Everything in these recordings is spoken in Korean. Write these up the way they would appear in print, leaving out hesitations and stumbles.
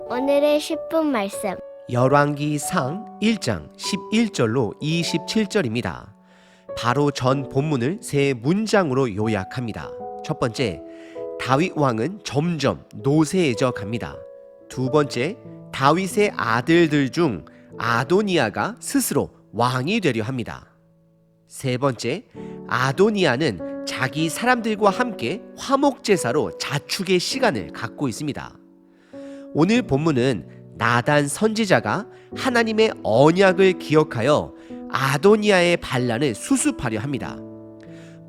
오늘의 10분 말씀. 열왕기상 1장 11절로 27절입니다. 바로 전 본문을 세 문장으로 요약합니다. 첫 번째, 다윗 왕은 점점 노쇠해져 갑니다. 두 번째, 다윗의 아들들 중 아도니아가 스스로 왕이 되려 합니다. 세 번째, 아도니아는 자기 사람들과 함께 화목제사로 자축의 시간을 갖고 있습니다. 오늘 본문은 나단 선지자가 하나님의 언약을 기억하여 아도니아의 반란을 수습하려 합니다.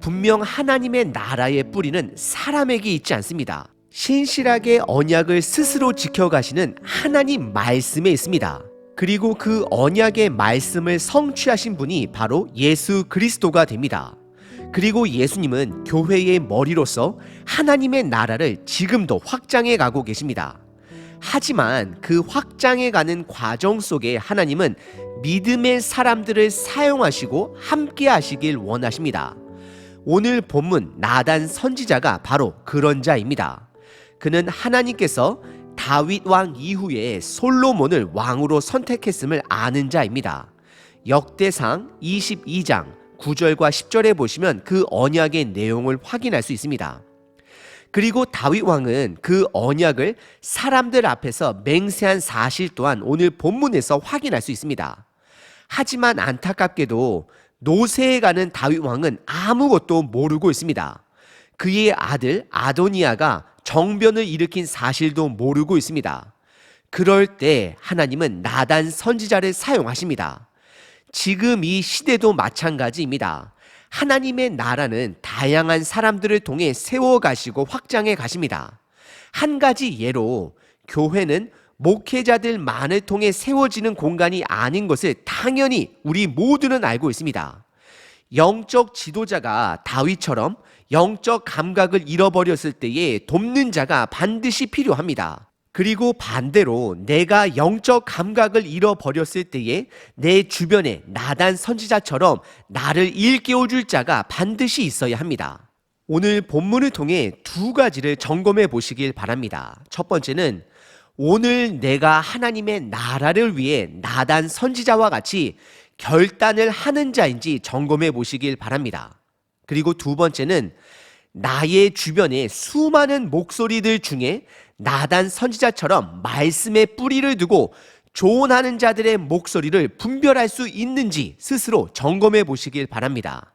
분명 하나님의 나라의 뿌리는 사람에게 있지 않습니다. 신실하게 언약을 스스로 지켜가시는 하나님 말씀에 있습니다. 그리고 그 언약의 말씀을 성취하신 분이 바로 예수 그리스도가 됩니다. 그리고 예수님은 교회의 머리로서 하나님의 나라를 지금도 확장해 가고 계십니다. 하지만 그 확장해 가는 과정 속에 하나님은 믿음의 사람들을 사용하시고 함께 하시길 원하십니다. 오늘 본문 나단 선지자가 바로 그런 자입니다. 그는 하나님께서 다윗 왕 이후에 솔로몬을 왕으로 선택했음을 아는 자입니다. 역대상 22장 9절과 10절에 보시면 그 언약의 내용을 확인할 수 있습니다. 그리고 다윗 왕은 그 언약을 사람들 앞에서 맹세한 사실 또한 오늘 본문에서 확인할 수 있습니다. 하지만 안타깝게도 노쇠해가는 다윗 왕은 아무것도 모르고 있습니다. 그의 아들 아도니아가 정변을 일으킨 사실도 모르고 있습니다. 그럴 때 하나님은 나단 선지자를 사용하십니다. 지금 이 시대도 마찬가지입니다. 하나님의 나라는 다양한 사람들을 통해 세워가시고 확장해 가십니다. 한 가지 예로 교회는 목회자들만을 통해 세워지는 공간이 아닌 것을 당연히 우리 모두는 알고 있습니다. 영적 지도자가 다윗처럼 영적 감각을 잃어버렸을 때에 돕는 자가 반드시 필요합니다. 그리고 반대로 내가 영적 감각을 잃어버렸을 때에 내 주변에 나단 선지자처럼 나를 일깨워줄 자가 반드시 있어야 합니다. 오늘 본문을 통해 두 가지를 점검해 보시길 바랍니다. 첫 번째는 오늘 내가 하나님의 나라를 위해 나단 선지자와 같이 결단을 하는 자인지 점검해 보시길 바랍니다. 그리고 두 번째는 나의 주변에 수많은 목소리들 중에 나단 선지자처럼 말씀의 뿌리를 두고 조언하는 자들의 목소리를 분별할 수 있는지 스스로 점검해 보시길 바랍니다.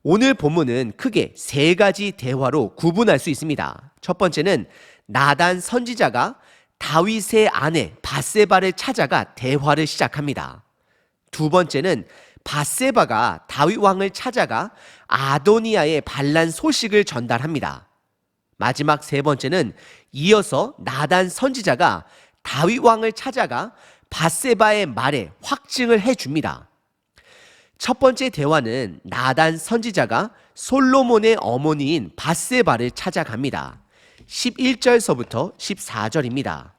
오늘 본문은 크게 세 가지 대화로 구분할 수 있습니다. 첫 번째는 나단 선지자가 다윗의 아내 밧세바를 찾아가 대화를 시작합니다. 두 번째는 밧세바가 다윗 왕을 찾아가 아도니아의 반란 소식을 전달합니다. 마지막 세 번째는 이어서 나단 선지자가 다윗 왕을 찾아가 밧세바의 말에 확증을 해줍니다. 첫 번째 대화는 나단 선지자가 솔로몬의 어머니인 밧세바를 찾아갑니다. 11절서부터 14절입니다.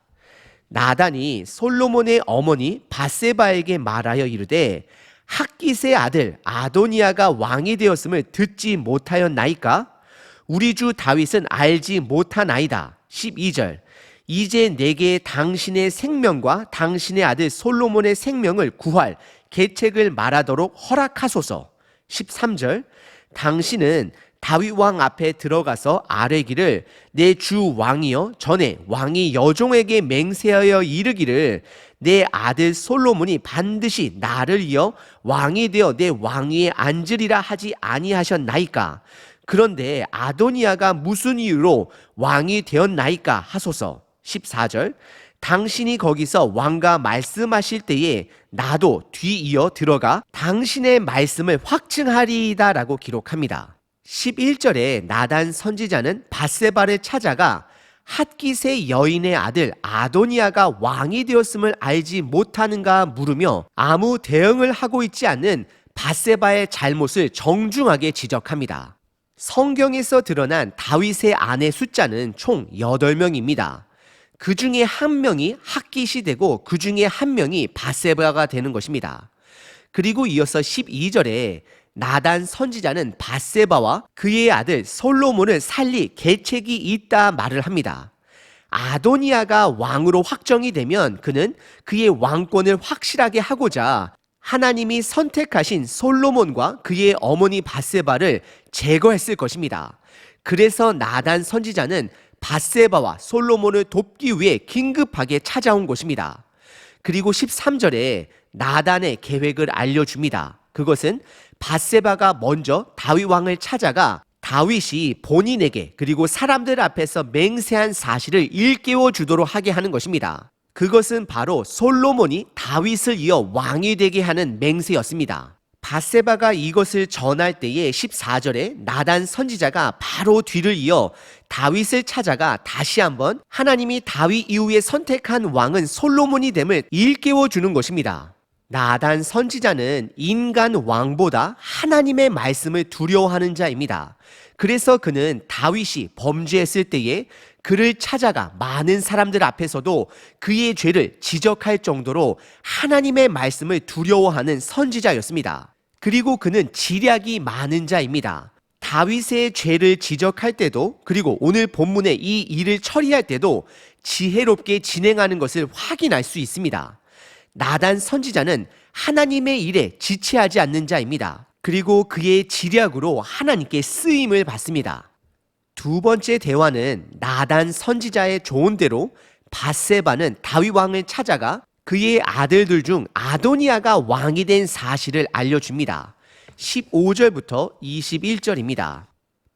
나단이 솔로몬의 어머니 밧세바에게 말하여 이르되 핫깃의 아들 아도니아가 왕이 되었음을 듣지 못하였나이까? 우리 주 다윗은 알지 못하나이다. 12절 이제 내게 당신의 생명과 당신의 아들 솔로몬의 생명을 구할 계책을 말하도록 허락하소서. 13절 당신은 다윗 왕 앞에 들어가서 아뢰기를 내 주 왕이여 전에 왕이 여종에게 맹세하여 이르기를 내 아들 솔로몬이 반드시 나를 이어 왕이 되어 내 왕위에 앉으리라 하지 아니하셨나이까? 그런데 아도니아가 무슨 이유로 왕이 되었나이까 하소서. 14절 당신이 거기서 왕과 말씀하실 때에 나도 뒤이어 들어가 당신의 말씀을 확증하리이다 라고 기록합니다. 11절에 나단 선지자는 밧세바를 찾아가 핫깃의 여인의 아들 아도니아가 왕이 되었음을 알지 못하는가 물으며 아무 대응을 하고 있지 않는 밧세바의 잘못을 정중하게 지적합니다. 성경에서 드러난 다윗의 아내 숫자는 총 8명입니다. 그 중에 한 명이 핫깃이 되고 그 중에 한 명이 밧세바가 되는 것입니다. 그리고 이어서 12절에 나단 선지자는 밧세바와 그의 아들 솔로몬을 살릴 계책이 있다 말을 합니다. 아도니아가 왕으로 확정이 되면 그는 그의 왕권을 확실하게 하고자 하나님이 선택하신 솔로몬과 그의 어머니 밧세바를 제거했을 것입니다. 그래서 나단 선지자는 밧세바와 솔로몬을 돕기 위해 긴급하게 찾아온 것입니다. 그리고 13절에 나단의 계획을 알려줍니다. 그것은 밧세바가 먼저 다윗 왕을 찾아가 다윗이 본인에게 그리고 사람들 앞에서 맹세한 사실을 일깨워 주도록 하게 하는 것입니다. 그것은 바로 솔로몬이 다윗을 이어 왕이 되게 하는 맹세였습니다. 밧세바가 이것을 전할 때에 14절에 나단 선지자가 바로 뒤를 이어 다윗을 찾아가 다시 한번 하나님이 다윗 이후에 선택한 왕은 솔로몬이 됨을 일깨워 주는 것입니다. 나단 선지자는 인간 왕보다 하나님의 말씀을 두려워하는 자입니다. 그래서 그는 다윗이 범죄했을 때에 그를 찾아가 많은 사람들 앞에서도 그의 죄를 지적할 정도로 하나님의 말씀을 두려워하는 선지자였습니다. 그리고 그는 지략이 많은 자입니다. 다윗의 죄를 지적할 때도 그리고 오늘 본문의 이 일을 처리할 때도 지혜롭게 진행하는 것을 확인할 수 있습니다. 나단 선지자는 하나님의 일에 지체하지 않는 자입니다. 그리고 그의 지략으로 하나님께 쓰임을 받습니다. 두 번째 대화는 나단 선지자의 조언대로 밧세바는 다윗 왕을 찾아가 그의 아들들 중 아도니아가 왕이 된 사실을 알려줍니다. 15절부터 21절입니다.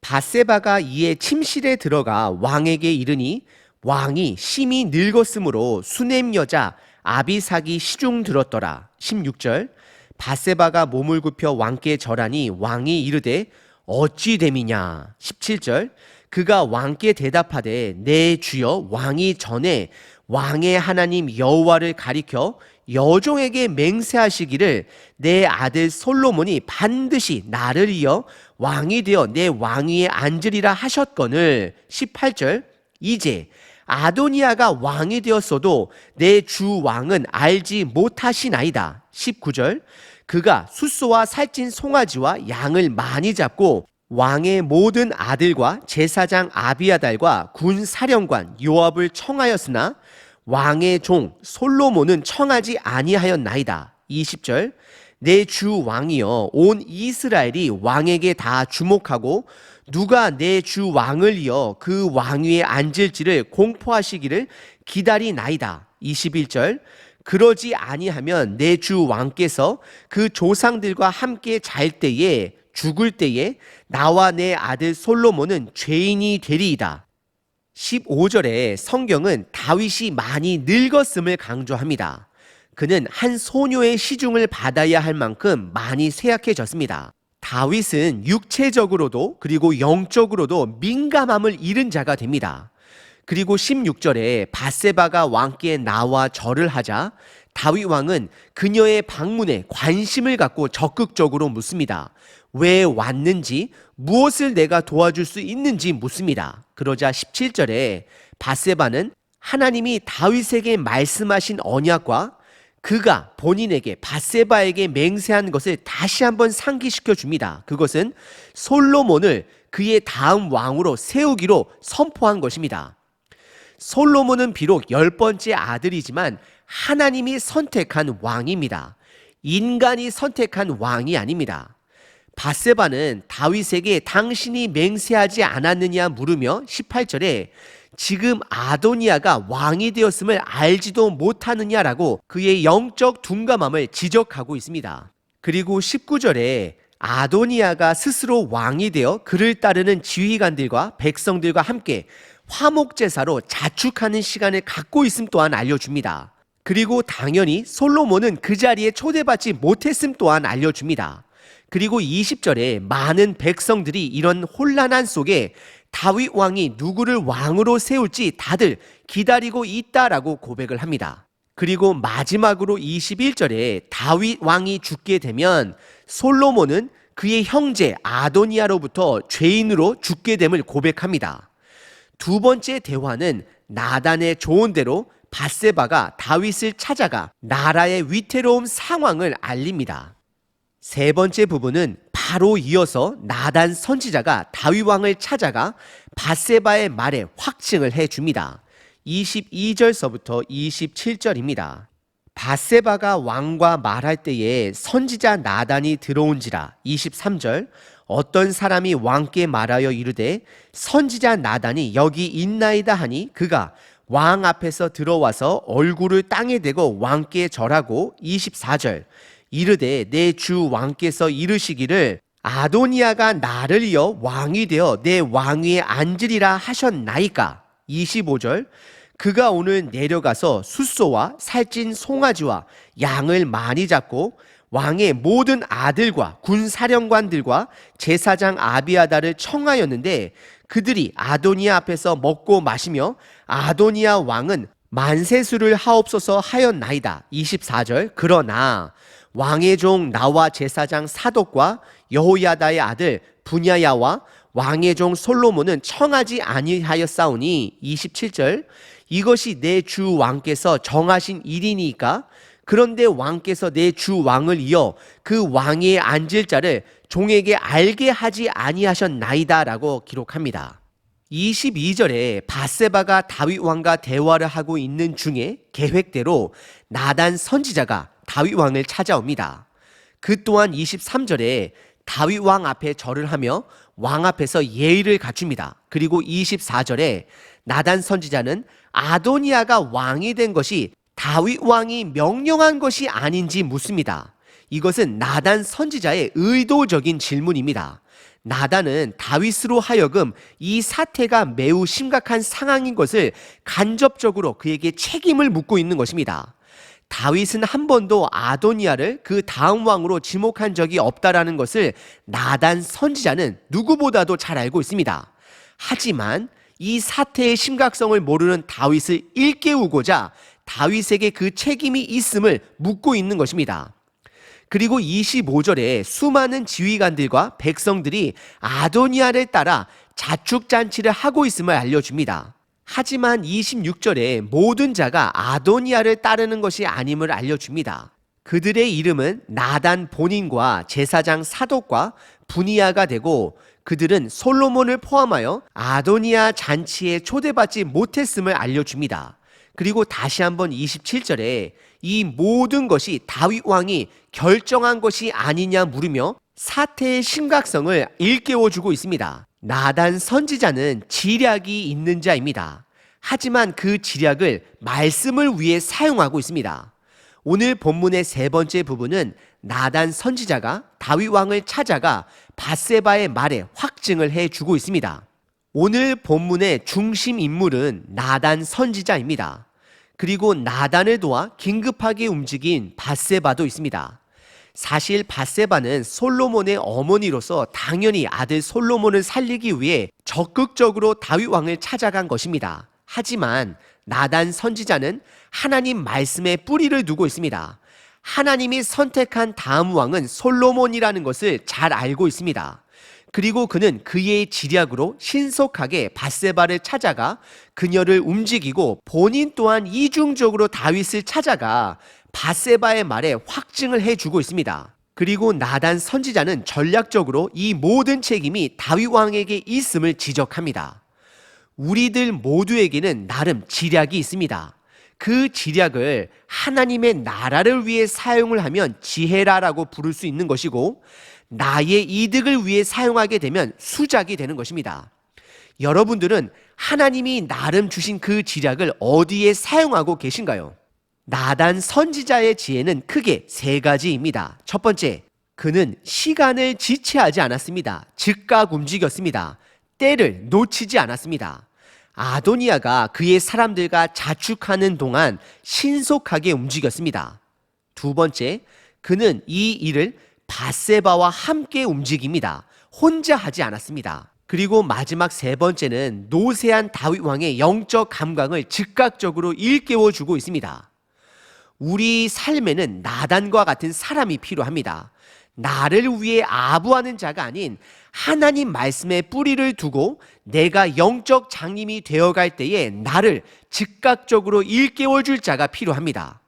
밧세바가 이에 침실에 들어가 왕에게 이르니 왕이 심히 늙었으므로 수넴 여자 아비삭이 시중 들었더라. 16절 밧세바가 몸을 굽혀 왕께 절하니 왕이 이르되 어찌 됨이냐. 17절 그가 왕께 대답하되 내 주여 왕이 전에 왕의 하나님 여호와를 가리켜 여종에게 맹세하시기를 내 아들 솔로몬이 반드시 나를 이어 왕이 되어 내 왕위에 앉으리라 하셨거늘. 18절 이제 아도니아가 왕이 되었어도 내 주 왕은 알지 못하시나이다. 19절 그가 숫소와 살찐 송아지와 양을 많이 잡고 왕의 모든 아들과 제사장 아비아달과 군 사령관 요압을 청하였으나 왕의 종 솔로몬은 청하지 아니하였나이다. 20절 내 주 왕이여 온 이스라엘이 왕에게 다 주목하고 누가 내 주 왕을 이어 그 왕위에 앉을지를 공포하시기를 기다리나이다. 21절 그러지 아니하면 내 주 왕께서 그 조상들과 함께 잘 때에 죽을 때에 나와 내 아들 솔로몬은 죄인이 되리이다. 15절에 성경은 다윗이 많이 늙었음을 강조합니다. 그는 한 소녀의 시중을 받아야 할 만큼 많이 쇠약해졌습니다. 다윗은 육체적으로도 그리고 영적으로도 민감함을 잃은 자가 됩니다. 그리고 16절에 밧세바가 왕께 나와 절을 하자 다윗 왕은 그녀의 방문에 관심을 갖고 적극적으로 묻습니다. 왜 왔는지, 무엇을 내가 도와줄 수 있는지 묻습니다. 그러자 17절에 밧세바는 하나님이 다윗에게 말씀하신 언약과 그가 본인에게 밧세바에게 맹세한 것을 다시 한번 상기시켜 줍니다. 그것은 솔로몬을 그의 다음 왕으로 세우기로 선포한 것입니다. 솔로몬은 비록 10번째 아들이지만 하나님이 선택한 왕입니다. 인간이 선택한 왕이 아닙니다. 밧세바는 다윗에게 당신이 맹세하지 않았느냐 물으며 18절에 지금 아도니아가 왕이 되었음을 알지도 못하느냐라고 그의 영적 둔감함을 지적하고 있습니다. 그리고 19절에 아도니아가 스스로 왕이 되어 그를 따르는 지휘관들과 백성들과 함께 화목제사로 자축하는 시간을 갖고 있음 또한 알려줍니다. 그리고 당연히 솔로몬은 그 자리에 초대받지 못했음 또한 알려줍니다. 그리고 20절에 많은 백성들이 이런 혼란한 속에 다윗 왕이 누구를 왕으로 세울지 다들 기다리고 있다라고 고백을 합니다. 그리고 마지막으로 21절에 다윗 왕이 죽게 되면 솔로몬은 그의 형제 아도니아로부터 죄인으로 죽게 됨을 고백합니다. 두 번째 대화는 나단의 조언대로 밧세바가 다윗을 찾아가 나라의 위태로움 상황을 알립니다. 세 번째 부분은 바로 이어서 나단 선지자가 다윗 왕을 찾아가 밧세바의 말에 확증을 해줍니다. 22절서부터 27절입니다. 밧세바가 왕과 말할 때에 선지자 나단이 들어온지라. 23절, 어떤 사람이 왕께 말하여 이르되 선지자 나단이 여기 있나이다 하니 그가 왕 앞에서 들어와서 얼굴을 땅에 대고 왕께 절하고. 24절, 이르되 내 주 왕께서 이르시기를 아도니아가 나를 이어 왕이 되어 내 왕위에 앉으리라 하셨나이까. 25절, 그가 오늘 내려가서 숫소와 살찐 송아지와 양을 많이 잡고 왕의 모든 아들과 군사령관들과 제사장 아비아다를 청하였는데 그들이 아도니아 앞에서 먹고 마시며 아도니아 왕은 만세수를 하옵소서 하였나이다. 24절, 그러나 왕의 종 나와 제사장 사독과 여호야다의 아들 분야야와 왕의 종 솔로몬은 청하지 아니하였사오니. 27절, 이것이 내 주 왕께서 정하신 일이니까. 그런데 왕께서 내 주 왕을 이어 그 왕위에 앉을 자를 종에게 알게 하지 아니하셨나이다 라고 기록합니다. 22절에 밧세바가 다윗 왕과 대화를 하고 있는 중에 계획대로 나단 선지자가 다윗 왕을 찾아옵니다. 그 또한 23절에 다윗 왕 앞에 절을 하며 왕 앞에서 예의를 갖춥니다. 그리고 24절에 나단 선지자는 아도니아가 왕이 된 것이 다윗 왕이 명령한 것이 아닌지 묻습니다. 이것은 나단 선지자의 의도적인 질문입니다. 나단은 다윗으로 하여금 이 사태가 매우 심각한 상황인 것을 간접적으로 그에게 책임을 묻고 있는 것입니다. 다윗은 한 번도 아도니아를 그 다음 왕으로 지목한 적이 없다라는 것을 나단 선지자는 누구보다도 잘 알고 있습니다. 하지만 이 사태의 심각성을 모르는 다윗을 일깨우고자 다윗에게 그 책임이 있음을 묻고 있는 것입니다. 그리고 25절에 수많은 지휘관들과 백성들이 아도니아를 따라 자축잔치를 하고 있음을 알려줍니다. 하지만 26절에 모든 자가 아도니아를 따르는 것이 아님을 알려줍니다. 그들의 이름은 나단 본인과 제사장 사독과 분이야가 되고 그들은 솔로몬을 포함하여 아도니아 잔치에 초대받지 못했음을 알려줍니다. 그리고 다시 한번 27절에 이 모든 것이 다윗 왕이 결정한 것이 아니냐 물으며 사태의 심각성을 일깨워주고 있습니다. 나단 선지자는 지략이 있는 자입니다. 하지만 그 지략을 말씀을 위해 사용하고 있습니다. 오늘 본문의 세 번째 부분은 나단 선지자가 다윗 왕을 찾아가 밧세바의 말에 확증을 해주고 있습니다. 오늘 본문의 중심 인물은 나단 선지자입니다. 그리고 나단을 도와 긴급하게 움직인 밧세바도 있습니다. 사실 밧세바는 솔로몬의 어머니로서 당연히 아들 솔로몬을 살리기 위해 적극적으로 다윗 왕을 찾아간 것입니다. 하지만 나단 선지자는 하나님 말씀에 뿌리를 두고 있습니다. 하나님이 선택한 다음 왕은 솔로몬이라는 것을 잘 알고 있습니다. 그리고 그는 그의 지략으로 신속하게 밧세바를 찾아가 그녀를 움직이고 본인 또한 이중적으로 다윗을 찾아가 밧세바의 말에 확증을 해주고 있습니다. 그리고 나단 선지자는 전략적으로 이 모든 책임이 다윗 왕에게 있음을 지적합니다. 우리들 모두에게는 나름 지략이 있습니다. 그 지략을 하나님의 나라를 위해 사용을 하면 지혜라라고 부를 수 있는 것이고 나의 이득을 위해 사용하게 되면 수작이 되는 것입니다. 여러분들은 하나님이 나름 주신 그 지략을 어디에 사용하고 계신가요? 나단 선지자의 지혜는 크게 세 가지입니다. 첫 번째, 그는 시간을 지체하지 않았습니다. 즉각 움직였습니다. 때를 놓치지 않았습니다. 아도니아가 그의 사람들과 자축하는 동안 신속하게 움직였습니다. 두 번째, 그는 이 일을 밧세바와 함께 움직입니다. 혼자 하지 않았습니다. 그리고 마지막 세 번째는 노쇠한 다윗 왕의 영적 감각을 즉각적으로 일깨워주고 있습니다. 우리 삶에는 나단과 같은 사람이 필요합니다. 나를 위해 아부하는 자가 아닌 하나님 말씀에 뿌리를 두고 내가 영적 장님이 되어갈 때에 나를 즉각적으로 일깨워줄 자가 필요합니다.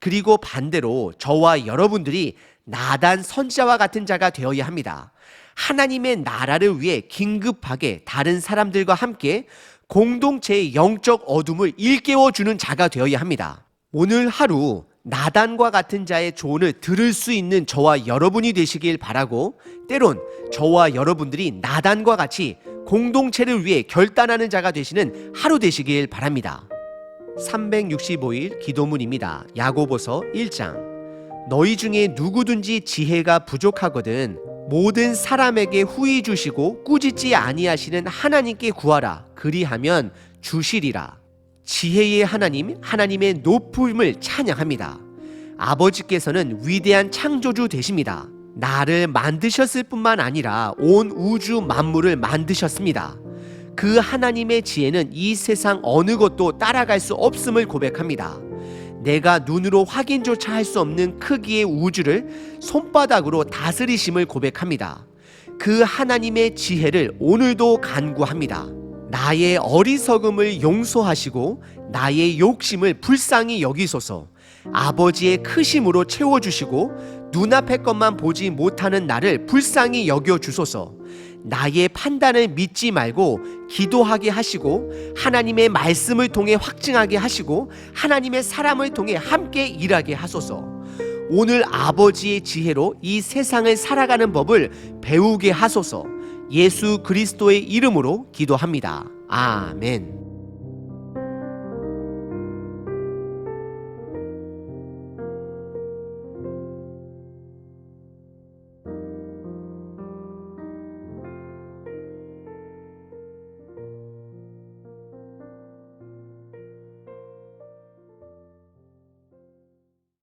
그리고 반대로 저와 여러분들이 나단 선지자와 같은 자가 되어야 합니다. 하나님의 나라를 위해 긴급하게 다른 사람들과 함께 공동체의 영적 어둠을 일깨워주는 자가 되어야 합니다. 오늘 하루 나단과 같은 자의 조언을 들을 수 있는 저와 여러분이 되시길 바라고, 때론 저와 여러분들이 나단과 같이 공동체를 위해 결단하는 자가 되시는 하루 되시길 바랍니다. 365일 기도문입니다. 야고보서 1장. 너희 중에 누구든지 지혜가 부족하거든 모든 사람에게 후히 주시고 꾸짖지 아니하시는 하나님께 구하라. 그리하면 주시리라. 지혜의 하나님, 하나님의 높음을 찬양합니다. 아버지께서는 위대한 창조주 되십니다. 나를 만드셨을 뿐만 아니라 온 우주 만물을 만드셨습니다. 그 하나님의 지혜는 이 세상 어느 것도 따라갈 수 없음을 고백합니다. 내가 눈으로 확인조차 할 수 없는 크기의 우주를 손바닥으로 다스리심을 고백합니다. 그 하나님의 지혜를 오늘도 간구합니다. 나의 어리석음을 용서하시고 나의 욕심을 불쌍히 여기소서. 아버지의 크심으로 채워주시고 눈앞의 것만 보지 못하는 나를 불쌍히 여겨주소서. 나의 판단을 믿지 말고 기도하게 하시고 하나님의 말씀을 통해 확증하게 하시고 하나님의 사람을 통해 함께 일하게 하소서. 오늘 아버지의 지혜로 이 세상을 살아가는 법을 배우게 하소서. 예수 그리스도의 이름으로 기도합니다. 아멘.